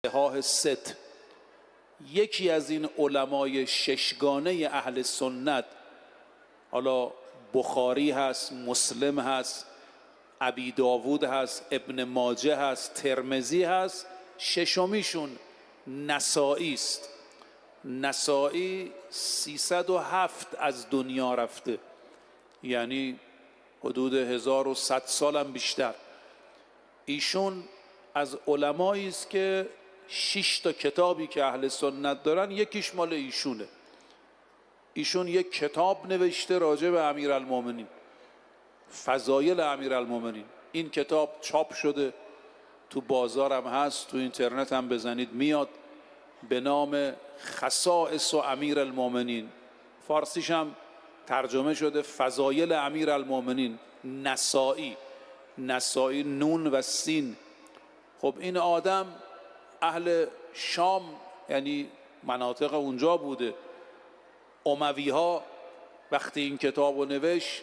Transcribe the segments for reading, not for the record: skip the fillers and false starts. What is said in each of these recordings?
صحاح ست. یکی از این علمای ششگانه اهل سنت، حالا بخاری هست، مسلم هست، ابی داوود هست، ابن ماجه هست، ترمذی هست، ششمیشون نسائی است. نسائی 307 از دنیا رفته، یعنی حدود 1100 سالم بیشتر. ایشون از علمایی است که 6 تا کتابی که اهل سنت دارن یکیش مال ایشونه. ایشون یک کتاب نوشته راجع به امیرالمومنین، فضایل امیرالمومنین. این کتاب چاپ شده، تو بازارم هست، تو اینترنت هم بزنید میاد، به نام خصائص امیرالمومنین. فارسیش هم ترجمه شده فضایل امیرالمومنین. نسائی، نسائی نون و سین. خب این آدم اهل شام، یعنی مناطق اونجا بوده. اموی ها وقتی این کتاب رو نوشت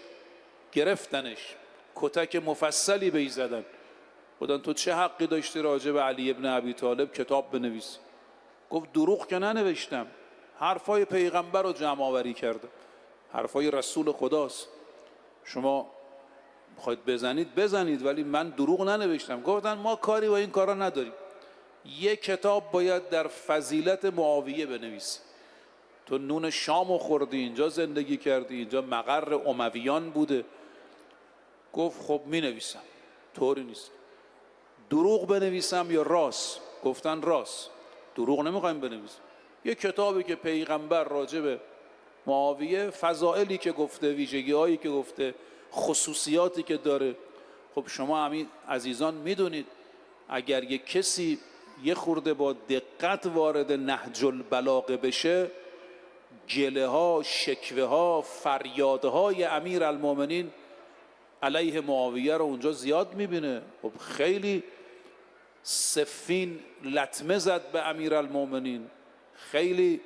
گرفتنش، کتک مفصلی بهش زدن. گفتن تو چه حقی داشتی راجع به علی ابن ابی طالب کتاب بنویسی؟ گفت دروغ که ننوشتم، حرفای پیغمبر رو جمع آوری کردم، حرفای رسول خداست. شما میخواید بزنید ولی من دروغ ننوشتم. گفتن ما کاری با این کارا نداریم، یک کتاب باید در فضیلت معاویه بنویسی. تو نون شامو خوردی، اینجا زندگی کردی، اینجا مقر امویان بوده. گفت خب می نویسم. طوری نیست. دروغ بنویسم یا راست؟ گفتن راست. دروغ نمیخوایم بنویسیم. یه کتابی که پیغمبر راجع به معاویه، فضائلی که گفته، ویژگی هایی که گفته، خصوصیاتی که داره. خب شما همین عزیزان میدونید اگر یک کسی یه خورده با دقت وارد نهج البلاغه بشه، گله ها، شکوه ها، فریادهای امیرالمومنین علیه معاویه رو اونجا زیاد میبینه. خب خیلی سفین لطمه زد به امیرالمومنین. خیلی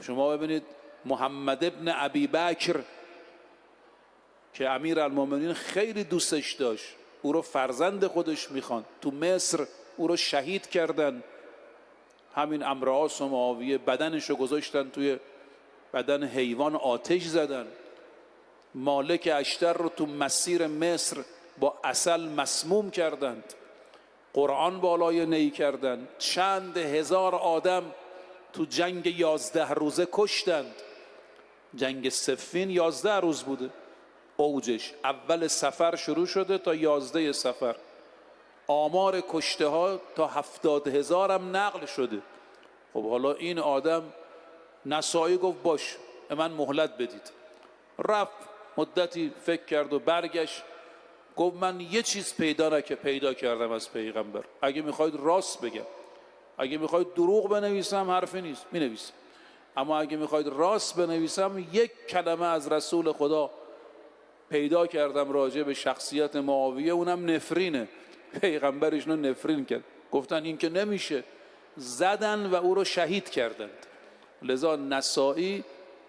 شما ببینید محمد ابن ابی بکر که امیرالمومنین خیلی دوستش داشت، او رو فرزند خودش میخوان، تو مصر او رو شهید کردن. همین عمرو عاص و معاویه بدنش رو گذاشتن توی بدن حیوان، آتش زدن. مالک اشتر رو تو مسیر مصر با عسل مسموم کردند. قرآن بالای نی کردند. چند هزار آدم تو جنگ 11 روزه کشتند. جنگ صفین 11 روز بوده اوجش، اول سفر شروع شده تا 11 سفر. آمار کشته ها تا 70,000 هم نقل شده. خب حالا این آدم، نسائی گفت باش به من مهلت بدید. رفت مدتی فکر کرد و برگشت، گفت من یه چیز پیدا کردم از پیغمبر. اگه میخواید راست بگم، اگه میخواید دروغ بنویسم حرفی نیست، مینویسم. اما اگه میخواید راست بنویسم، یک کلمه از رسول خدا پیدا کردم راجع به شخصیت معاویه، اونم نفرینه. پیغمبرش رو نفرین کرد. گفتن این که نمیشه، زدن و او رو شهید کردند. لذا نسائی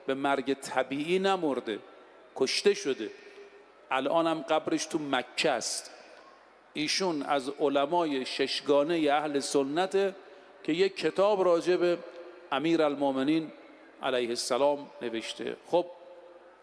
به مرگ طبیعی نمرده، کشته شده. الان هم قبرش تو مکه است. ایشون از علمای ششگانه اهل سنت که یک کتاب راجع به امیرالمومنین علیه السلام نوشته. خب